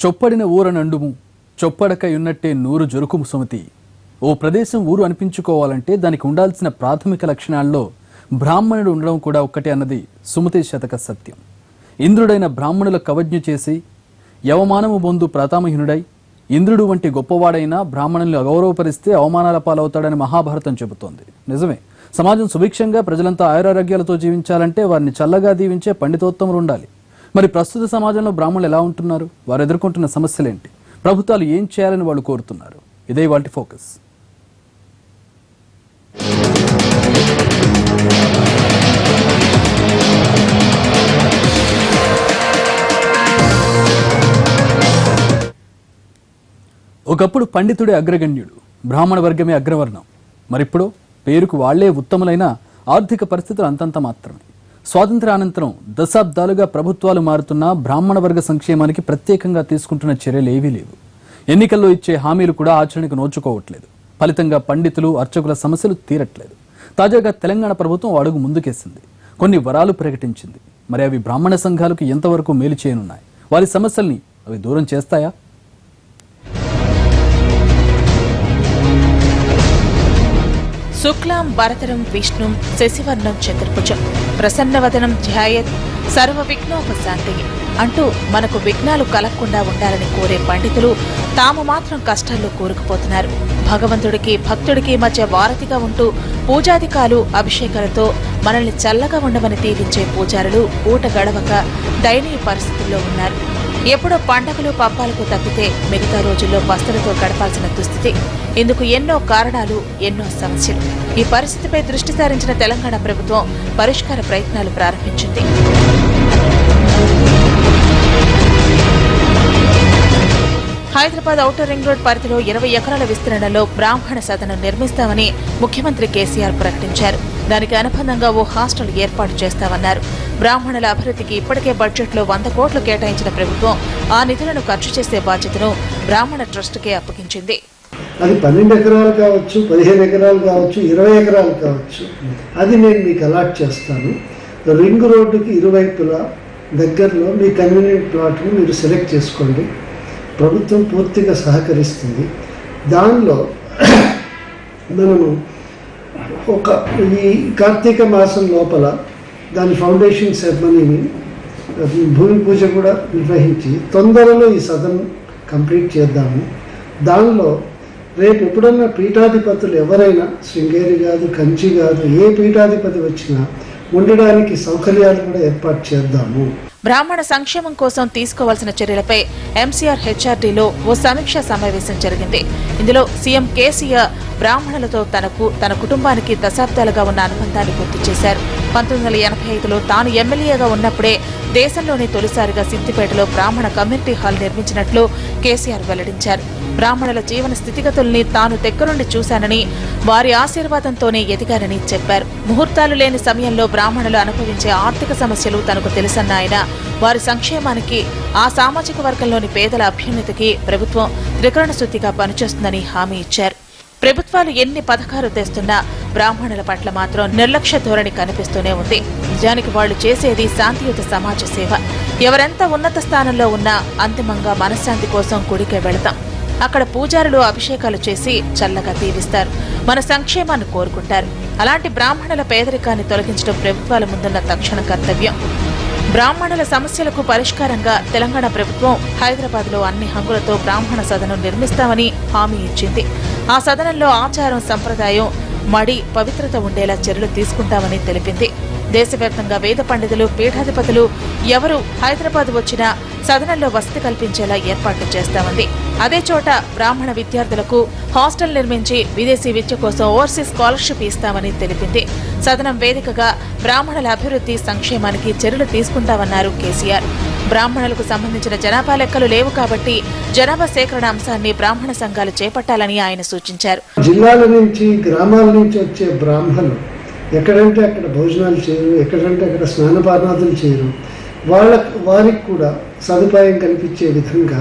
చొప్పడిన ఊరనండుము చొప్పడకయున్నట్టే నూరు జొరుకుము సుమతి. ఓ ప్రదేశం ఊరు అనిపించుకోవాలంటే దానికి ఉండాల్సిన ప్రాథమిక లక్షణాల్లో బ్రాహ్మణుడు ఉండడం కూడా ఒక్కటే అన్నది సుమతి శతక సత్యం. ఇంద్రుడైన బ్రాహ్మణుల కవజ్ఞ చేసి యవమానము బొందు ప్రతామహీనుడై ఇంద్రుడు వంటి గొప్పవాడైనా బ్రాహ్మణుల్ని అగౌరవపరిస్తే అవమానాల పాలవుతాడని మహాభారతం చెబుతోంది. నిజమే, సమాజం సుభిక్షంగా ప్రజలంతా ఆయురారోగ్యాలతో జీవించాలంటే వారిని చల్లగా దీవించే పండితోత్తములు ఉండాలి. మరి ప్రస్తుత సమాజంలో బ్రాహ్మణులు ఎలా ఉంటున్నారు? వారు ఎదుర్కొంటున్న సమస్యలేంటి? ప్రభుత్వాలు ఏం చేయాలని వాళ్ళు కోరుతున్నారు? ఇదే వాటి ఫోకస్. ఒకప్పుడు పండితుడే అగ్రగణ్యుడు, బ్రాహ్మణ వర్గమే అగ్రవర్ణం. మరిప్పుడు పేరుకు వాళ్లే ఉత్తములైన ఆర్థిక పరిస్థితులు అంతంత మాత్రమే. స్వాతంత్ర్యానంతరం దశాబ్దాలుగా ప్రభుత్వాలు మారుతున్నా బ్రాహ్మణ వర్గ సంక్షేమానికి ప్రత్యేకంగా తీసుకుంటున్న చర్యలు ఏవీ లేవు. ఎన్నికల్లో ఇచ్చే హామీలు కూడా ఆచరణకు నోచుకోవట్లేదు. ఫలితంగా పండితులు, అర్చకుల సమస్యలు తీరట్లేదు. తాజాగా తెలంగాణ ప్రభుత్వం అడుగు ముందుకేసింది. కొన్ని వరాలు ప్రకటించింది. మరి అవి బ్రాహ్మణ సంఘాలకు ఎంతవరకు మేలు చేయనున్నాయి? వారి సమస్యల్ని అవి దూరం చేస్తాయా? శుక్లాం భరతరం విష్ణుం శశివర్ణం చతుర్భుజం ప్రసన్నవదనం ధ్యాయత్ సర్వ విఘ్నోపశాంతి అంటూ మనకు విఘ్నాలు కలగకుండా ఉండాలని కోరే పండితులు తాము మాత్రం కష్టాల్లో కూరుకుపోతున్నారు. భగవంతుడికి భక్తుడికి మధ్య వారధిగా ఉంటూ పూజాధికాలు అభిషేకాలతో మనల్ని చల్లగా ఉండమని దీవించే పూజారులు ఊట గడవక దయనీయ పరిస్థితుల్లో ఉన్నారు. ఎప్పుడో పండగలు పబ్బాలకు తప్పితే మిగతా రోజుల్లో పస్తులతో గడపాల్సిన దుస్థితి. ఇందుకు ఎన్నో కారణాలు, ఎన్నో సమస్యలు. ఈ పరిస్థితిపై దృష్టి సారించిన తెలంగాణ ప్రభుత్వం పరిష్కార ప్రయత్నాలు ప్రారంభించింది. హైదరాబాద్ ఔటర్ రింగ్ రోడ్ పరిధిలో 20 ఎకరాల విస్తీర్ణంలో బ్రాహ్మణ సదనం నిర్మిస్తామని ముఖ్యమంత్రి కేసీఆర్ ప్రకటించారు. దానికి అనుబంధంగా ఓ హాస్టల్ ఏర్పాటు చేస్తామన్నారు. బ్రాహ్మణుల అభివృద్ధికి ఇప్పటికే బడ్జెట్లో 100 కోట్లు కేటాయించిన ప్రభుత్వం ఆ నిధులను ఖర్చు చేసే బాధ్యతను బ్రాహ్మణ ట్రస్టుకే అప్పగించింది. అది 12 ఎకరాలు కావచ్చు, 15 ఎకరాలు కావచ్చు, 20 ఎకరాలు కావచ్చు, అది నేను మీకు అలాట్ చేస్తాను. రింగ్ రోడ్డుకి ఇరువైపులా దగ్గరలో మీ కన్వీనియంట్ ప్లాట్ని మీరు సెలెక్ట్ చేసుకోండి. ప్రభుత్వం పూర్తిగా సహకరిస్తుంది. దానిలో మనము ఈ కార్తీక మాసం లోపల దాని ఫౌండేషన్ సెరమనీని, భూమి పూజ కూడా నిర్వహించి తొందరలో ఈ సదనం కంప్లీట్ చేద్దాము. దానిలో రేపు ఎప్పుడన్నా పీఠాధిపతులు ఎవరైనా, శృంగేరి కాదు, కంచి కాదు, ఏ పీఠాధిపతి వచ్చినా ఉండడానికి సౌకర్యాలు కూడా ఏర్పాటు చేద్దాము. బ్రాహ్మణ సంక్షేమం కోసం తీసుకోవాల్సిన చర్యలపై ఎంసీఆర్ హెచ్ఆర్డీలో ఓ సమీక్షా సమావేశం జరిగింది. ఇందులో సీఎం కేసీఆర్ బ్రాహ్మణులతో తన కుటుంబానికి దశాబ్దాలుగా ఉన్న అనుబంధాన్ని గుర్తు చేశారు. 1985లో తాను ఎమ్మెల్యేగా ఉన్నప్పుడే దేశంలోనే తొలిసారిగా సిద్దిపేటలో బ్రాహ్మణ కమ్యూనిటీ హాల్ నిర్మించినట్లు కేసీఆర్ వెల్లడించారు. బ్రాహ్మణుల జీవన స్థితిగతుల్ని తాను దగ్గరుండి చూశానని, వారి ఆశీర్వాదంతోనే ఎదిగారని చెప్పారు. ముహూర్తాలు లేని సమయంలో బ్రాహ్మణులు అనుభవించే ఆర్థిక సమస్యలు తనకు తెలుసన్న ఆయన, వారి సంక్షేమానికి, ఆ సామాజిక వర్గంలోని పేదల అభ్యున్నతికి ప్రభుత్వం త్రికరణ శుద్ధిగా పనిచేస్తుందని హామీ ఇచ్చారు. ప్రభుత్వాలు ఎన్ని పథకాలు తెస్తున్నా బ్రాహ్మణుల పట్ల మాత్రం నిర్లక్ష్య ధోరణి కనిపిస్తూనే ఉంది. నిజానికి వాళ్లు చేసేది శాంతియుత సమాజ సేవ. ఎవరెంత ఉన్నత స్థానంలో ఉన్నా అంతిమంగా మనశ్శాంతి కోసం గుడికే వెళతాం. అక్కడ పూజారులు అభిషేకాలు చేసి చల్లగా దీవిస్తారు, మన సంక్షేమాన్ని కోరుకుంటారు. అలాంటి బ్రాహ్మణుల పేదరికాన్ని తొలగించడం ప్రభుత్వాల ముందున్న తక్షణ కర్తవ్యం. బ్రాహ్మణుల సమస్యలకు పరిష్కారంగా తెలంగాణ ప్రభుత్వం హైదరాబాద్లో అన్ని హంగులతో బ్రాహ్మణ సదనం నిర్మిస్తామని హామీ ఇచ్చింది. ఆ సదనంలో ఆచారం, సంప్రదాయం, మడి, పవిత్రత ఉండేలా చర్యలు తీసుకుంటామని తెలిపింది. దేశవ్యాప్తంగా వేద పండితులు, పీఠాధిపతులు ఎవరు హైదరాబాద్ వచ్చినా సదనంలో వసతి కల్పించేలా ఏర్పాట్లు చేస్తామంది. అదే చోట బ్రాహ్మణ విద్యార్థులకు హాస్టల్ నిర్మించి విదేశీ విద్య కోసం ఓవర్సీస్ స్కాలర్షిప్ ఇస్తామని తెలిపింది. సదనం వేదికగా బ్రాహ్మణుల అభివృద్ధి, సంక్షేమానికి చర్యలు తీసుకుంటామన్నారు కేసీఆర్. బ్రాహ్మణులకు సంబంధించిన జనాభా లెక్కలు లేవు కాబట్టి జనాభా సేకరణ అంశాన్ని బ్రాహ్మణ సంఘాలు చేపట్టాలని ఆయన సూచించారు. జిల్లాల నుంచి, గ్రామాల నుంచి వచ్చే బ్రాహ్మణులు ఎక్కడంటే అక్కడ భోజనాలు చేయరు, ఎక్కడంటే అక్కడ స్నానపానాదులు చేయరు. వారికి కూడా సదుపాయం కల్పించే విధంగా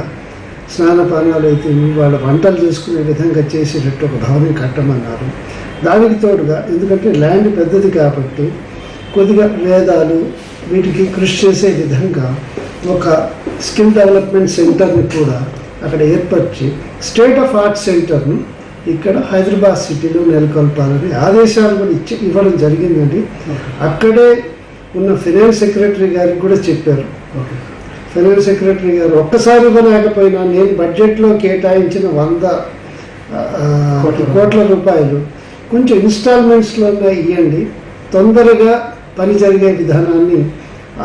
స్నానపానాలు అయితే వాళ్ళ వంటలు చేసుకునే విధంగా చేసేటట్టు ఒక భవనం కట్టమన్నారు. దానికి తోడుగా, ఎందుకంటే ల్యాండ్ పెద్దది కాబట్టి కొద్దిగా వేదాలు వీటికి కృషి చేసే విధంగా ఒక స్కిల్ డెవలప్మెంట్ సెంటర్ని కూడా అక్కడ ఏర్పరిచి స్టేట్ ఆఫ్ ఆర్ట్ సెంటర్ను ఇక్కడ హైదరాబాద్ సిటీలో నెలకొల్పాలని ఆదేశాలు కూడా ఇవ్వడం జరిగిందండి. అక్కడే ఉన్న ఫైనాన్స్ సెక్రటరీ గారికి కూడా చెప్పారు. ఫైనాన్స్ సెక్రటరీ గారు ఒక్కసారి ఇవ్వలేకపోయినా నేను బడ్జెట్లో కేటాయించిన 100 కోట్ల రూపాయలు కొంచెం ఇన్స్టాల్మెంట్స్లో ఇవ్వండి, తొందరగా పని జరిగే విధానాన్ని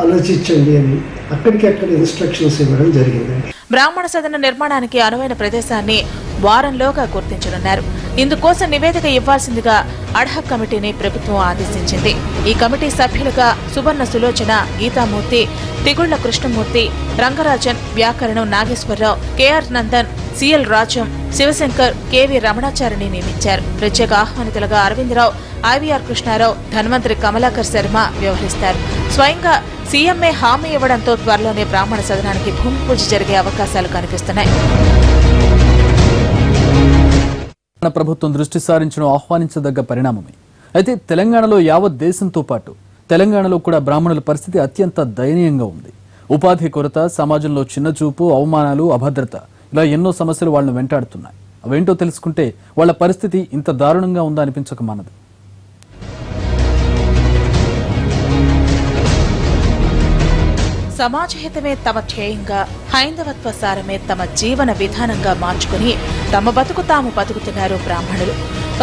ఆలోచించండి అని అక్కడికక్కడ ఇన్స్ట్రక్షన్స్ ఇవ్వడం జరిగిందండి. బ్రాహ్మణ సదన నిర్మాణానికి అనువైన ప్రదేశాన్ని వారంలోగా గుర్తించనున్నారు. ఇందుకోసం నివేదిక ఇవ్వాల్సిందిగా అడ్హక్ కమిటీని ప్రభుత్వం ఆదేశించింది. ఈ కమిటీ సభ్యులుగా సువర్ణ Sulochana, Geethamurthy, Tigulla Krishnamurthy, Rangarajan, Vyakaranam Nageswara Rao, K R Nandan, C L Rajam, Sivashankar, K V రమణాచారిని నియమించారు. ప్రత్యేక ఆహ్వానితులుగా అరవిందరావు, ఐవీఆర్ కృష్ణారావు, ధన్వంతరి కమలాకర్ శర్మ వ్యవహరిస్తారు. స్వయంగా సీఎంఏ హామీ ఇవ్వడంతో త్వరలోనే బ్రాహ్మణ సదనానికి భూమి పూజ జరిగే అవకాశాలు కనిపిస్తున్నాయి. ప్రభుత్వం దృష్టి సారించడం ఆహ్వానించదగ్గ పరిణామమే. అయితే తెలంగాణలో యావత్ దేశంతో పాటు తెలంగాణలో కూడా బ్రాహ్మణుల పరిస్థితి అత్యంత దయనీయంగా ఉంది. ఉపాధి కొరత, సమాజంలో చిన్నచూపు, అవమానాలు, అభద్రత ఇలా ఎన్నో సమస్యలు వాళ్ళను వెంటాడుతున్నాయి. అవేంటో తెలుసుకుంటే వాళ్ళ పరిస్థితి ఇంత దారుణంగా ఉందా అనిపించక మానదు. సమాజహితమే తమ ధ్యేయంగా, హైందవత్వ సారమే తమ జీవన విధానంగా మార్చుకుని తమ బతుకు తాము బతుకుతున్నారు బ్రాహ్మణులు.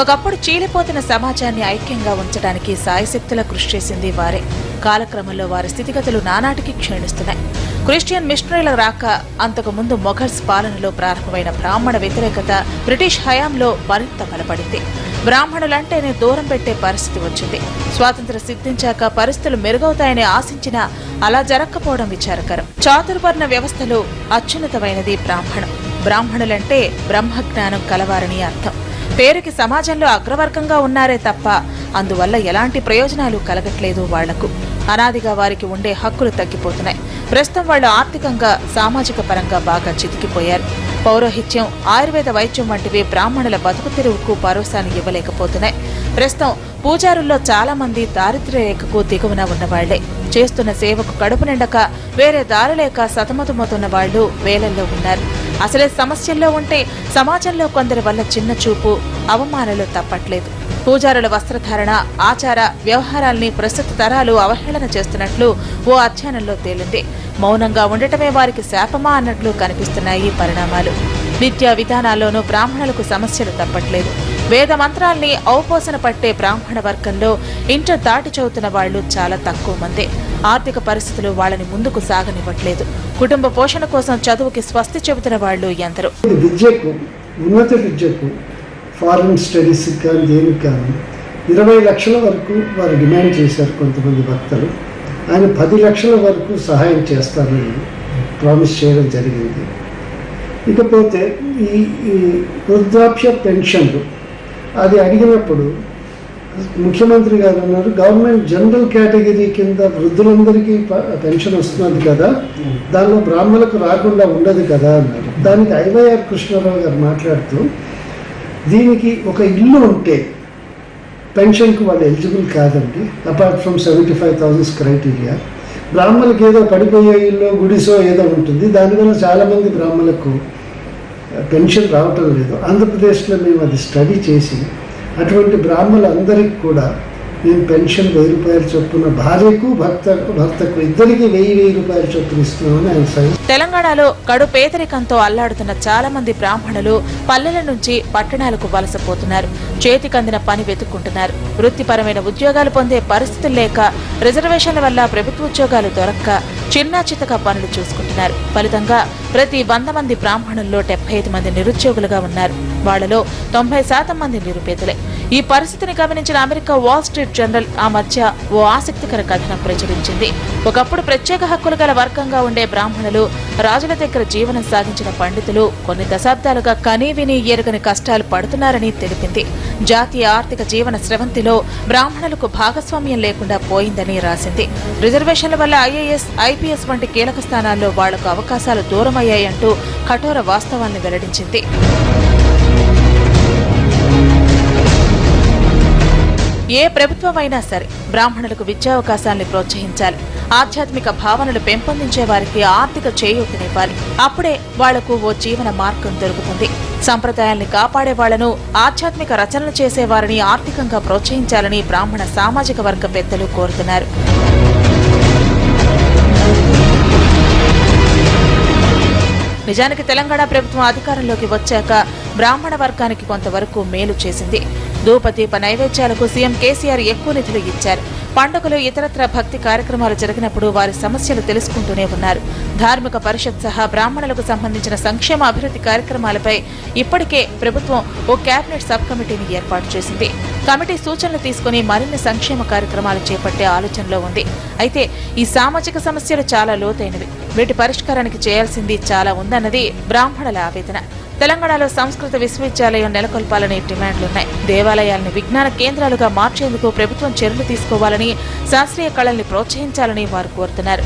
ఒకప్పుడు చీలిపోతున్న సమాజాన్ని ఐక్యంగా ఉంచడానికి సాయశక్తుల కృషి చేసింది వారే. కాలక్రమంలో వారి స్థితిగతులు నానాటికి క్షీణిస్తున్నాయి. క్రిస్టియన్ మిషనరీల రాక, అంతకు ముందు మొఘల్స్ పాలనలో ప్రారంభమైన బ్రాహ్మణ వ్యతిరేకత బ్రిటిష్ హయాంలో మరింత బలపడింది. బ్రాహ్మణులంటేనే దూరం పెట్టే పరిస్థితి వచ్చింది. స్వాతంత్ర్యం సిద్ధించాక పరిస్థితులు మెరుగవుతాయని ఆశించినా అలా జరగకపోవడం విచారకరం. చాతుర్వర్ణ వ్యవస్థలో అత్యున్నతమైనది బ్రాహ్మణం. బ్రాహ్మణులంటే బ్రహ్మజ్ఞానం కలవారని అర్థం. పేరుకి సమాజంలో అగ్రవర్గంగా ఉన్నారే తప్ప అందువల్ల ఎలాంటి ప్రయోజనాలు కలగట్లేదు వాళ్లకు. అనాదిగా వారికి ఉండే హక్కులు తగ్గిపోతున్నాయి. ప్రస్తుతం వాళ్లు ఆర్థికంగా, సామాజిక పరంగా బాగా చితికిపోయారు. పౌరోహిత్యం, ఆయుర్వేద వైద్యం వంటివి బ్రాహ్మణుల బతుకు తెరువుకు భరోసాను ఇవ్వలేకపోతున్నాయి. ప్రస్తుతం పూజారుల్లో చాలా మంది దారిద్ర్య రేఖకు దిగువన ఉన్నవాళ్లే. చేస్తున్న సేవకు కడుపు నిండక వేరే దారి లేక సతమతమవుతున్న వాళ్లు వేలల్లో ఉన్నారు. అసలే సమస్యల్లో ఉంటే సమాజంలో కొందరి వల్ల చిన్న చూపు, అవమానాలు తప్పట్లేదు. పూజారుల వస్త్రధారణ, ఆచార వ్యవహారాల్ని ప్రస్తుత తరాలు అవహేళన చేస్తున్నట్లు ఓ అధ్యయనంలో తేలింది. మౌనంగా ఉండటమే వారికి శాపమా అన్నట్లు కనిపిస్తున్నాయి పరిణామాలు. విద్యా విధానాల్లోనూ బ్రాహ్మణులకు సమస్యలు తప్పట్లేదు. వేద మంత్రాల్ని ఔపోసన పట్టే బ్రాహ్మణ వర్గంలో ఇంటర్ దాటి చదువుతున్న వాళ్లు చాలా తక్కువ మందే. ఆర్థిక పరిస్థితులు వాళ్ళని ముందుకు సాగనివ్వట్లేదు. కుటుంబ పోషణ కోసం చదువుకి స్వస్తి చెబుతున్న వాళ్లు ఎందరో. విద్యకు, ఉన్నత విద్యకు, ఫారెన్ స్టడీస్ కానీ దేనికి కానీ 20 లక్షల వరకు వారు డిమాండ్ చేశారు కొంతమంది భక్తులు. ఆయన 10 లక్షల వరకు సహాయం చేస్తారని ప్రామిస్ చేయడం జరిగింది. ఇకపోతే ఈ వృద్ధాప్య పెన్షన్లు అది అడిగినప్పుడు ముఖ్యమంత్రి గారు అన్నారు, గవర్నమెంట్ జనరల్ కేటగిరీ కింద వృద్ధులందరికీ పెన్షన్ వస్తున్నది కదా, దానిలో బ్రాహ్మణులకు రాకుండా ఉండదు కదా అన్నారు. దానికి ఐవైఆర్ కృష్ణారావు గారు మాట్లాడుతూ, దీనికి ఒక ఇల్లు ఉంటే పెన్షన్కు వాళ్ళు ఎలిజిబుల్ కాదండి, అపార్ట్ ఫ్రమ్ 75,000 క్రైటీరియా. బ్రాహ్మణులకు ఏదో పడిపోయే ఇల్లు, గుడిసో ఏదో ఉంటుంది, దానివల్ల చాలామంది బ్రాహ్మణులకు పెన్షన్ రావటం లేదు. ఆంధ్రప్రదేశ్లో మేము అది స్టడీ చేసి అటువంటి బ్రాహ్మణులందరికీ కూడా నేను పెన్షన్ 1000 రూపాయల చొప్పున, భార్యకు భర్తకు ఇద్దరికి 1000 రూపాయల చొప్పున ఇస్తున్నామని ఆయన. తెలంగాణలో కడు పేదరికంతో అల్లాడుతున్న చాలా మంది బ్రాహ్మణులు పల్లెల నుంచి పట్టణాలకు వలసపోతున్నారు. చేతికందిన పని వెతుక్కుంటున్నారు. వృత్తిపరమైన ఉద్యోగాలు పొందే పరిస్థితులు లేక, రిజర్వేషన్ల వల్ల ప్రభుత్వ ఉద్యోగాలు దొరక్క చిన్నా చితక పనులు చూసుకుంటున్నారు. ఫలితంగా ప్రతి 100 మంది బ్రాహ్మణుల్లో 75 మంది నిరుద్యోగులుగా ఉన్నారు. వాళ్లలో 90% మంది నిరుపేదలే. ఈ పరిస్థితిని గమనించిన అమెరికా వాల్ స్ట్రీట్ జర్నల్ ఆ మధ్య ఓ ఆసక్తికర కథనం ప్రచురించింది. ఒకప్పుడు ప్రత్యేక హక్కులు గల వర్గంగా ఉండే బ్రాహ్మణులు, రాజుల దగ్గర జీవనం సాగించిన పండితులు కొన్ని దశాబ్దాలుగా కనీవిని ఎరుగని కష్టాలు పడుతున్నారని తెలిపింది. జాతీయ ఆర్థిక జీవన స్రవంతిలో బ్రాహ్మణులకు భాగస్వామ్యం లేకుండా పోయిందని రాసింది. రిజర్వేషన్ల వల్ల ఐఏఎస్, ఐపీఎస్ వంటి కీలక స్థానాల్లో వాళ్లకు అవకాశాలు దూరమయ్యాయంటూ కఠోర వాస్తవాల్ని వెల్లడించింది. ఏ ప్రభుత్వమైనా సరే బ్రాహ్మణులకు విద్యావకాశాల్ని ప్రోత్సహించాలి. ఆధ్యాత్మిక భావనలు పెంపొందించే వారికి ఆర్థిక చేయూతనివ్వాలి. అప్పుడే వాళ్లకు ఓ జీవన మార్గం దొరుకుతుంది. సంప్రదాయాల్ని కాపాడే వాళ్లను, ఆధ్యాత్మిక రచనలు చేసేవారిని ఆర్థికంగా ప్రోత్సహించాలని బ్రాహ్మణ సామాజిక వర్గ పెద్దలు కోరుతున్నారు. నిజానికి తెలంగాణ ప్రభుత్వం అధికారంలోకి వచ్చాక బ్రాహ్మణ వర్గానికి కొంతవరకు మేలు చేసింది. ధూపదీప నైవేద్యాలకు సీఎం కేసీఆర్ ఎక్కువ నిధులు ఇచ్చారు. పండుగలు, ఇతరత్ర భక్తి కార్యక్రమాలు జరిగినప్పుడు వారి సమస్యలు తెలుసుకుంటూనే ఉన్నారు. ధార్మిక పరిషత్ సహా బ్రాహ్మణులకు సంబంధించిన సంక్షేమ అభివృద్ధి కార్యక్రమాలపై ఇప్పటికే ప్రభుత్వం ఓ కేబినెట్ సబ్ కమిటీని ఏర్పాటు చేసింది. కమిటీ సూచనలు తీసుకుని మరిన్ని సంక్షేమ కార్యక్రమాలు చేపట్టే ఆలోచనలో ఉంది. అయితే ఈ సామాజిక సమస్యలు చాలా లోతైనవి. వీటి పరిష్కారానికి చేయాల్సింది చాలా ఉందన్నది బ్రాహ్మణుల ఆవేదన. తెలంగాణలో సంస్కృత విశ్వవిద్యాలయం నెలకొల్పాలనే డిమాండ్లున్నాయి. దేవాలయాల్ని విజ్ఞాన కేంద్రాలుగా మార్చేందుకు ప్రభుత్వం చర్యలు తీసుకోవాలని, శాస్త్రీయ కళల్ని ప్రోత్సహించాలని వారు కోరుతున్నారు.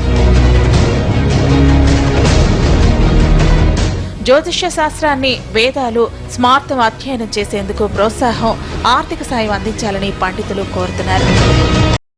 జ్యోతిష్య శాస్త్రాన్ని, వేదాలు, స్మార్థం అధ్యయనం చేసేందుకు ప్రోత్సాహం, ఆర్థిక సాయం అందించాలని పండితులు కోరుతున్నారు.